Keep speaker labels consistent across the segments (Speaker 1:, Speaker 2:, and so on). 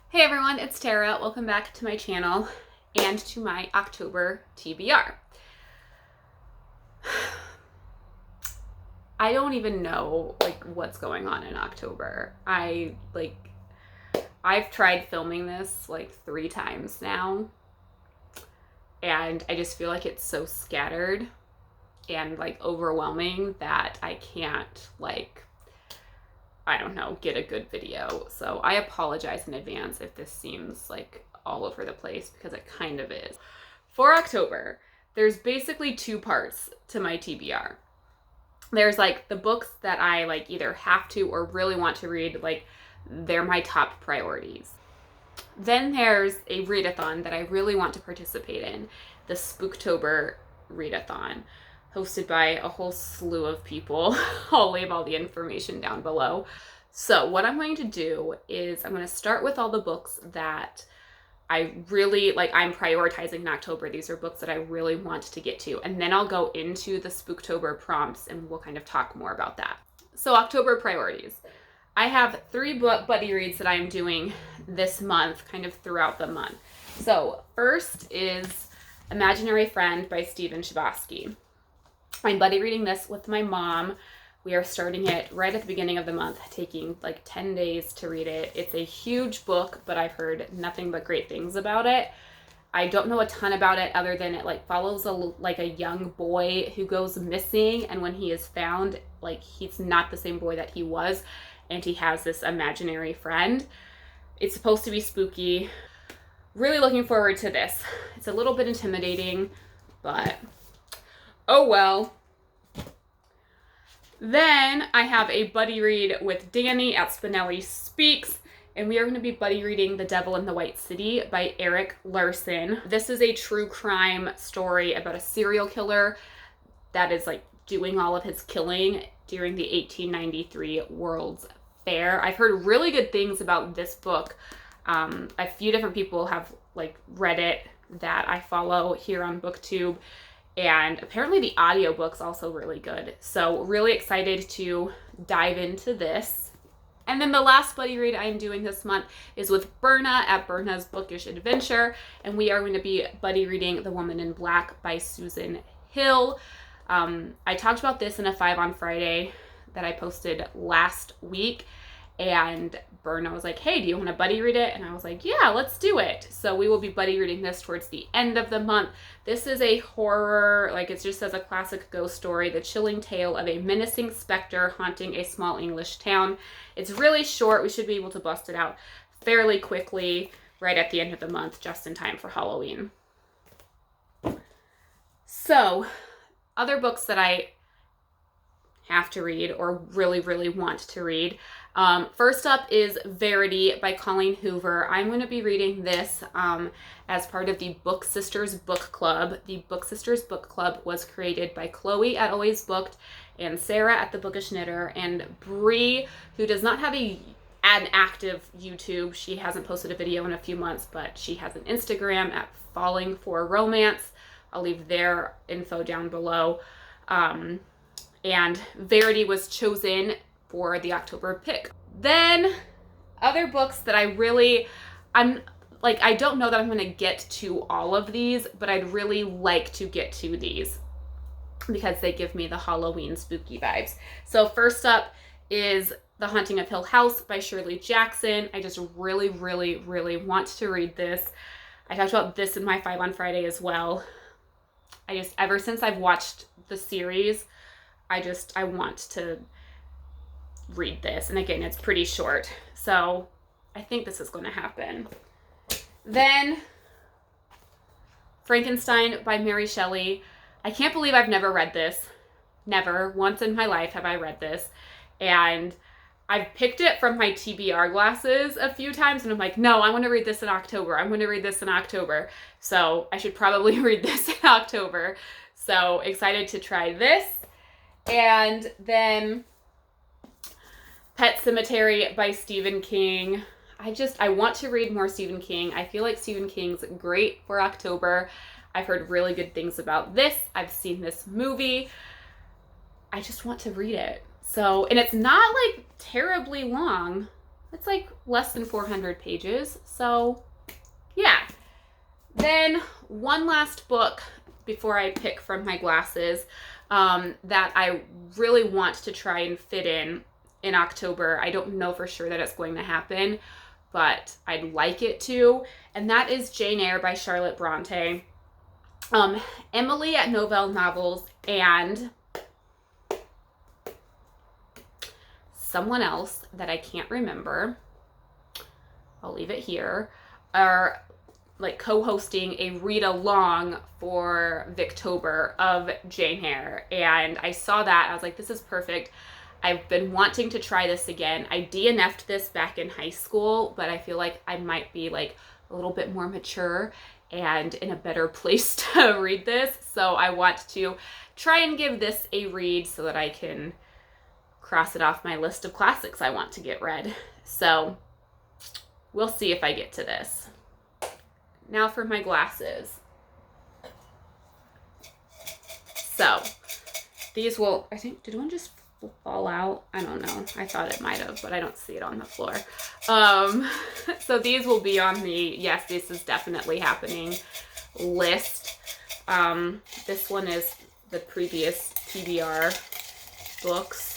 Speaker 1: Hey everyone, it's Tara. Welcome back to my channel and to my October TBR. I don't even know what's going on in October. I've tried filming this 3 times now, and I just feel like it's so scattered and overwhelming that I can't I don't know, get a good video. So I apologize in advance if this seems all over the place, because it kind of is. For October, there's basically 2 parts to my TBR. There's the books that I either have to or really want to read, they're my top priorities. Then there's a readathon that I really want to participate in, the Sbooktober readathon, hosted by a whole slew of people. I'll leave all the information down below. So what I'm going to do is I'm going to start with all the books that I really I'm prioritizing in October. These are books that I really want to get to, and then I'll go into the Spooktober prompts and we'll kind of talk more about that. So October priorities. I have 3 book buddy reads that I'm doing this month, kind of throughout the month. So first is Imaginary Friend by Stephen Chbosky. I'm buddy reading this with my mom. We are starting it right at the beginning of the month, taking 10 days to read it. It's a huge book, but I've heard nothing but great things about it. I don't know a ton about it other than it follows a young boy who goes missing, and when he is found, he's not the same boy that he was, and he has this imaginary friend. It's supposed to be spooky. Really looking forward to this. It's a little bit intimidating, but oh well. Then I have a buddy read with Danny at Spinelli Speaks, and we are going to be buddy reading The Devil in the White City by Erik Larson. This is a true crime story about a serial killer that is doing all of his killing during the 1893 World's Fair. I've heard really good things about this book. A few different people have read it that I follow here on BookTube. And apparently the audiobook's also really good. So really excited to dive into this. And then the last buddy read I'm doing this month is with Berna at Berna's Bookish Adventure. And we are going to be buddy reading The Woman in Black by Susan Hill. I talked about this in a 5 on Friday that I posted last week. And Berna was like, hey, do you want to buddy read it? And I was like, yeah, let's do it. So we will be buddy reading this towards the end of the month. This is a horror, it just says a classic ghost story, the chilling tale of a menacing specter haunting a small English town. It's really short. We should be able to bust it out fairly quickly right at the end of the month, just in time for Halloween. So other books that I have to read or really, really want to read. First up is Verity by Colleen Hoover. I'm going to be reading this as part of the Book Sisters Book Club. The Book Sisters Book Club was created by Chloe at Always Booked and Sarah at The Bookish Knitter, and Bree, who does not have an active YouTube. She hasn't posted a video in a few months, but she has an Instagram at Falling for Romance. I'll leave their info down below. And Verity was chosen for the October pick. Then other books that I don't know that I'm going to get to all of these, but I'd really like to get to these because they give me the Halloween spooky vibes. So first up is The Haunting of Hill House by Shirley Jackson. I just really, really, really want to read this. I talked about this in my 5 on Friday as well. Ever since I've watched the series, I want to read this. And again, it's pretty short. So I think this is going to happen. Then Frankenstein by Mary Shelley. I can't believe I've never read this. Never. Once in my life have I read this. And I've picked it from my TBR glasses a few times, and I'm like, no, I want to read this in October. I'm going to read this in October. So I should probably read this in October. So excited to try this. And then Pet Sematary by Stephen King. I want to read more Stephen King. I feel like Stephen King's great for October. I've heard really good things about this. I've seen this movie. I just want to read it. So, and it's not terribly long. It's like less than 400 pages. So yeah. Then one last book before I pick from my glasses that I really want to try and fit in October. I don't know for sure that it's going to happen, but I'd like it to. And that is Jane Eyre by Charlotte Bronte. Emily at Novell Novels and someone else that I can't remember, I'll leave it here, are like co-hosting a read along for Booktober of Jane Eyre. And I saw that, I was like, this is perfect. I've been wanting to try this again. I DNF'd this back in high school, but I feel like I might be like a little bit more mature and in a better place to read this. So I want to try and give this a read so that I can cross it off my list of classics I want to get read. So we'll see if I get to this. Now for my glasses. So these will, I think, did one just fall out? I don't know. I thought it might have, but I don't see it on the floor. So these will be on the yes, this is definitely happening list. This one is the previous TBR books.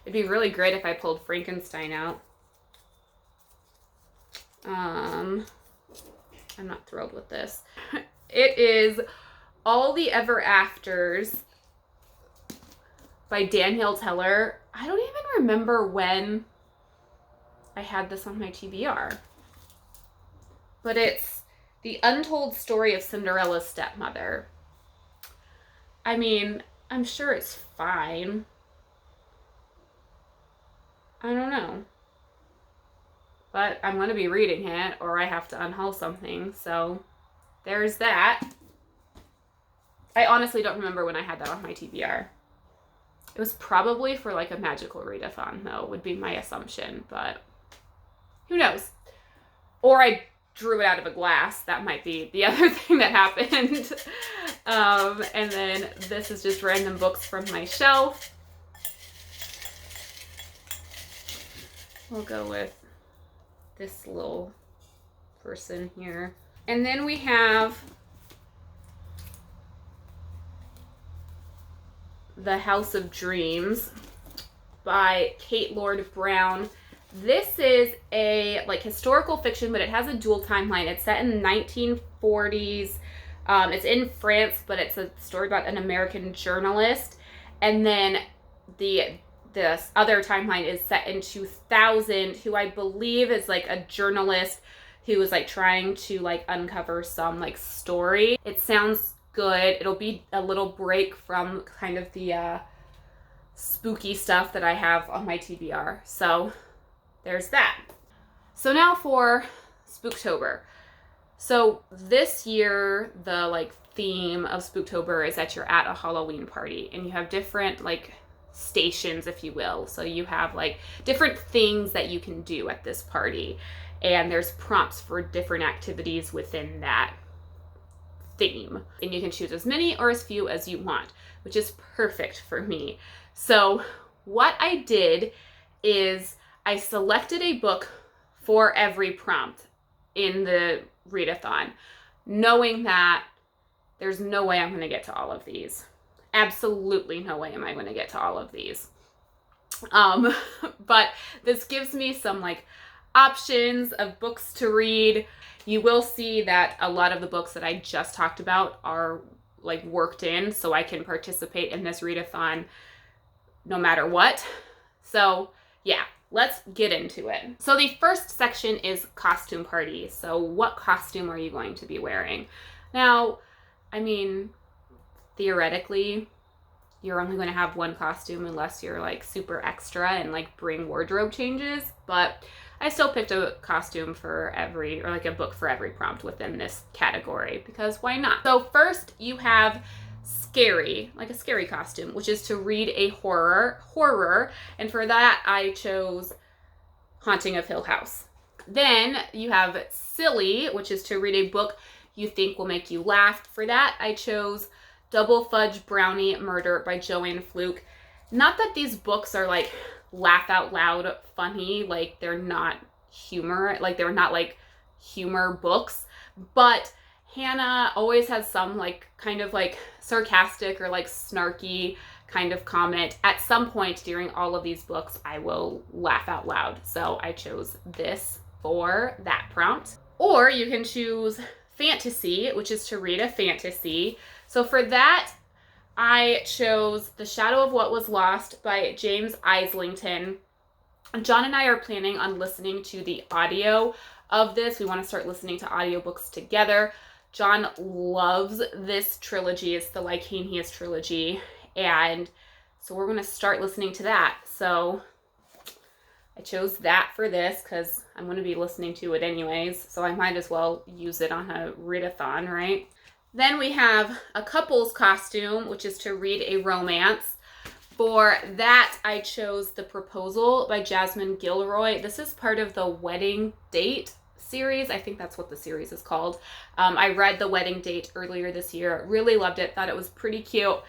Speaker 1: It'd be really great if I pulled Frankenstein out. I'm not thrilled with this. It is All the Ever Afters by Danielle Teller. I don't even remember when I had this on my TBR. But it's the untold story of Cinderella's stepmother. I mean, I'm sure it's fine. I don't know. But I'm going to be reading it, or I have to unhaul something. So there's that. I honestly don't remember when I had that on my TBR. It was probably for like a magical readathon, though, would be my assumption. But who knows? Or I drew it out of a glass. That might be the other thing that happened. And then this is just random books from my shelf. We'll go with this little person here. And then we have The House of Dreams by Kate Lord Brown. This is a like historical fiction, but it has a dual timeline. It's set in the 1940s. It's in France, but it's a story about an American journalist. And then this other timeline is set in 2000, who I believe is like a journalist who was like trying to like uncover some like story. It sounds good. It'll be a little break from kind of the spooky stuff that I have on my TBR. So there's that. So now for Spooktober. So this year, the like theme of Spooktober is that you're at a Halloween party and you have different like stations, if you will. So you have like different things that you can do at this party, and there's prompts for different activities within that theme, and you can choose as many or as few as you want, which is perfect for me. So what I did is I selected a book for every prompt in the readathon, knowing that there's no way I'm going to get to all of these. Absolutely no way am I going to get to all of these. But this gives me some like options of books to read. You will see that a lot of the books that I just talked about are like worked in, so I can participate in this readathon no matter what. So yeah, let's get into it. So the first section is costume party. So what costume are you going to be wearing? Now, I mean, theoretically, you're only going to have one costume unless you're like super extra and like bring wardrobe changes, but I still picked a costume for every, or like a book for every prompt within this category, because why not? So first you have scary, like a scary costume, which is to read a horror, and for that I chose Haunting of Hill House. Then you have silly, which is to read a book you think will make you laugh. For that I chose Double Fudge Brownie Murder by Joanne Fluke. Not that these books are like laugh out loud funny. Like they're not humor, like they're not like humor books, but Hannah always has some like kind of like sarcastic or like snarky kind of comment. At some point during all of these books, I will laugh out loud. So I chose this for that prompt. Or you can choose fantasy, which is to read a fantasy. So for that, I chose The Shadow of What Was Lost by James Islington. John and I are planning on listening to the audio of this. We want to start listening to audiobooks together. John loves this trilogy. It's the Lycanius trilogy. And so we're going to start listening to that. So I chose that for this because I'm going to be listening to it anyways. So I might as well use it on a readathon, right? Then we have a couple's costume, which is to read a romance. For that, I chose The Proposal by Jasmine Gilroy. This is part of the Wedding Date series. I think that's what the series is called. I read The Wedding Date earlier this year. Really loved it. Thought it was pretty cute.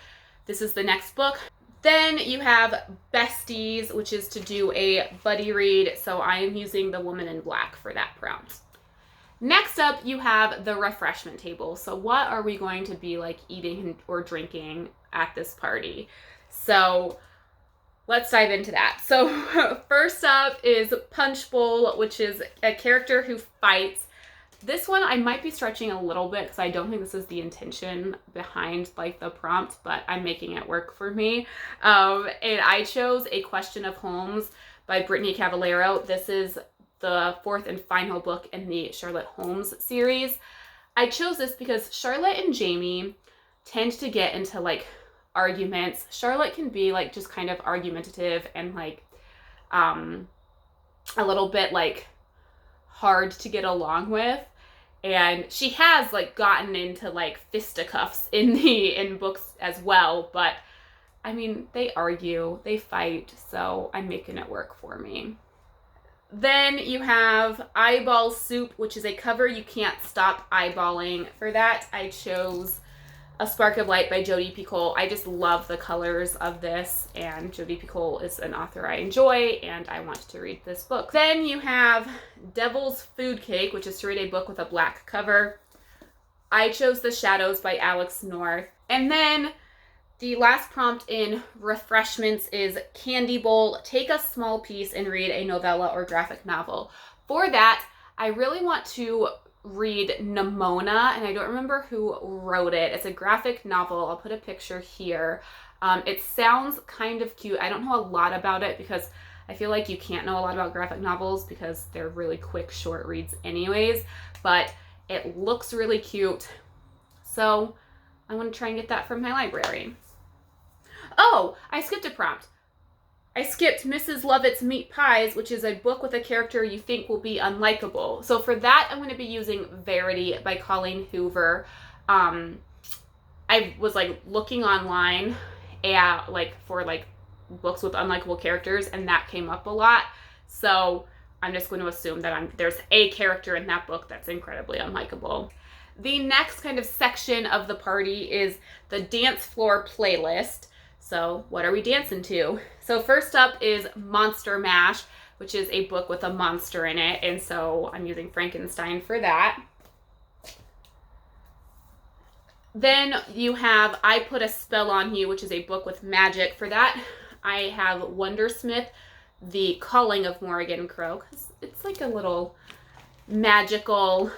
Speaker 1: This is the next book. Then you have Besties, which is to do a buddy read. So I am using The Woman in Black for that prompt. Next up, you have the refreshment table. So what are we going to be like eating or drinking at this party? So let's dive into that. So first up is Punch Bowl, which is a character who fights. This one I might be stretching a little bit because I don't think this is the intention behind like the prompt, but I'm making it work for me. And I chose A Question of Holmes by Brittany Cavallero. This is the fourth and final book in the Charlotte Holmes series. I chose this because Charlotte and Jamie tend to get into like arguments. Charlotte can be like just kind of argumentative and like a little bit like hard to get along with, and she has like gotten into like fisticuffs in books as well, but I mean they argue, they fight, so I'm making it work for me. Then you have Eyeball Soup, which is a cover you can't stop eyeballing. For that, I chose A Spark of Light by Jodi Picoult. I just love the colors of this, and Jodi Picoult is an author I enjoy, and I want to read this book. Then you have Devil's Food Cake, which is to read a book with a black cover. I chose The Shadows by Alex North. And then the last prompt in refreshments is Candy Bowl. Take a small piece and read a novella or graphic novel. For that, I really want to read Nimona, and I don't remember who wrote it. It's a graphic novel. I'll put a picture here. It sounds kind of cute. I don't know a lot about it because I feel like you can't know a lot about graphic novels because they're really quick, short reads anyways, but it looks really cute. So I want to try and get that from my library. Oh, I skipped a prompt. I skipped Mrs. Lovett's Meat Pies, which is a book with a character you think will be unlikable. So for that, I'm going to be using Verity by Colleen Hoover. I was like looking online at like for like books with unlikable characters, and that came up a lot. So I'm just going to assume that there's a character in that book that's incredibly unlikable. The next kind of section of the party is the dance floor playlist. So what are we dancing to? So first up is Monster Mash, which is a book with a monster in it. And so I'm using Frankenstein for that. Then you have I Put a Spell on You, which is a book with magic. For that, I have Wondersmith, The Calling of Morrigan Crow, because it's like a little magical,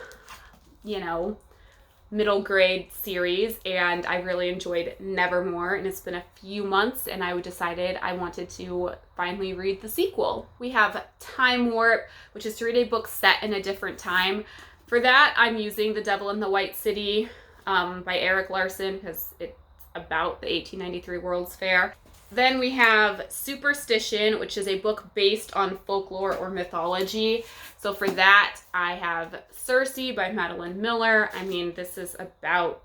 Speaker 1: middle grade series, and I really enjoyed Nevermore, and it's been a few months and I decided I wanted to finally read the sequel. We have Time Warp, which is to read a book set in a different time. For that, I'm using The Devil in the White City by Eric Larson because it's about the 1893 World's Fair. Then we have Superstition, which is a book based on folklore or mythology. So for that, I have Circe by Madeline Miller. I mean, this is about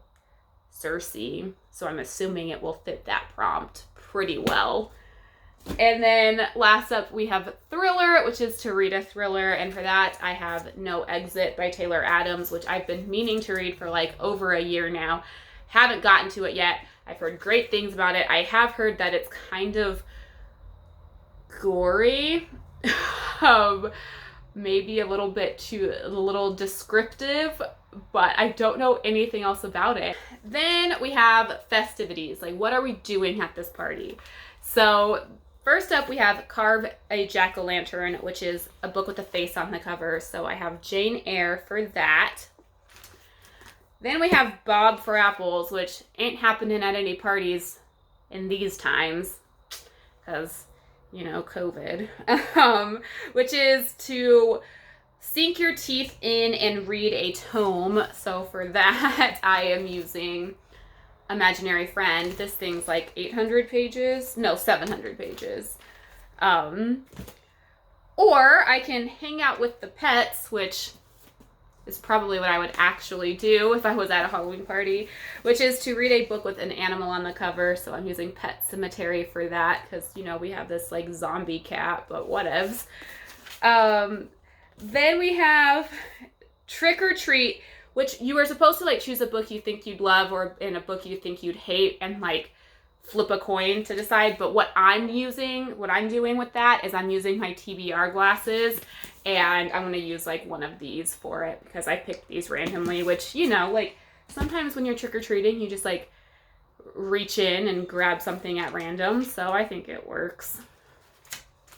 Speaker 1: Circe, so I'm assuming it will fit that prompt pretty well. And then last up, we have Thriller, which is to read a thriller. And for that, I have No Exit by Taylor Adams, which I've been meaning to read for like over a year now. Haven't gotten to it yet. I've heard great things about it. I have heard that it's kind of gory. um, maybe a little descriptive, but I don't know anything else about it. Then we have festivities. Like, what are we doing at this party? So first up, we have Carve a Jack-o'-lantern, which is a book with a face on the cover. So I have Jane Eyre for that. Then we have Bob for Apples, which ain't happening at any parties in these times because, you know, COVID, which is to sink your teeth in and read a tome. So for that, I am using Imaginary Friend. This thing's like 800 pages. No, 700 pages. Or I can hang out with the pets, which is probably what I would actually do if I was at a Halloween party, which is to read a book with an animal on the cover. So I'm using Pet Cemetery for that because, you know, we have this like zombie cat, but whatevs. Then we have Trick or Treat, which you are supposed to like choose a book you think you'd love or in a book you think you'd hate and like flip a coin to decide. But what I'm doing with that is I'm using my TBR glasses, and I'm going to use like one of these for it because I picked these randomly, which, you know, like sometimes when you're trick-or-treating, you just like reach in and grab something at random. So I think it works.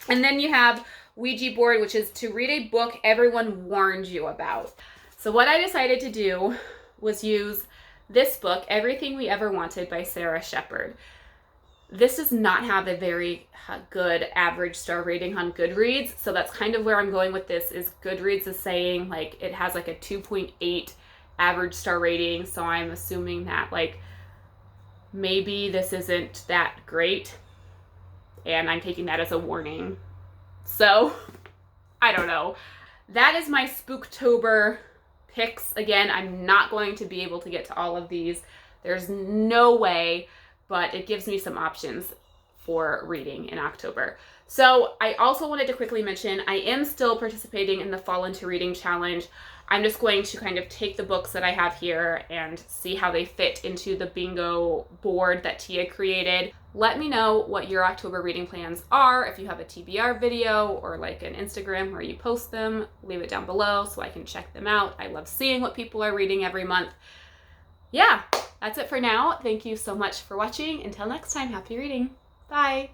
Speaker 1: And then you have Ouija board, which is to read a book everyone warned you about. So what I decided to do was use this book, Everything We Ever Wanted by Sarah Shepard. This does not have a very good average star rating on Goodreads, so that's kind of where I'm going with this. Is Goodreads is saying like it has like a 2.8 average star rating, so I'm assuming that like maybe this isn't that great, and I'm taking that as a warning. So I don't know. That is my Spooktober picks. Again, I'm not going to be able to get to all of these. There's no way, but it gives me some options for reading in October. So I also wanted to quickly mention, I am still participating in the Fall Into Reading Challenge. I'm just going to kind of take the books that I have here and see how they fit into the bingo board that Tia created. Let me know what your October reading plans are. If you have a TBR video or like an Instagram where you post them, leave it down below so I can check them out. I love seeing what people are reading every month. Yeah, that's it for now. Thank you so much for watching. Until next time, happy reading. Bye.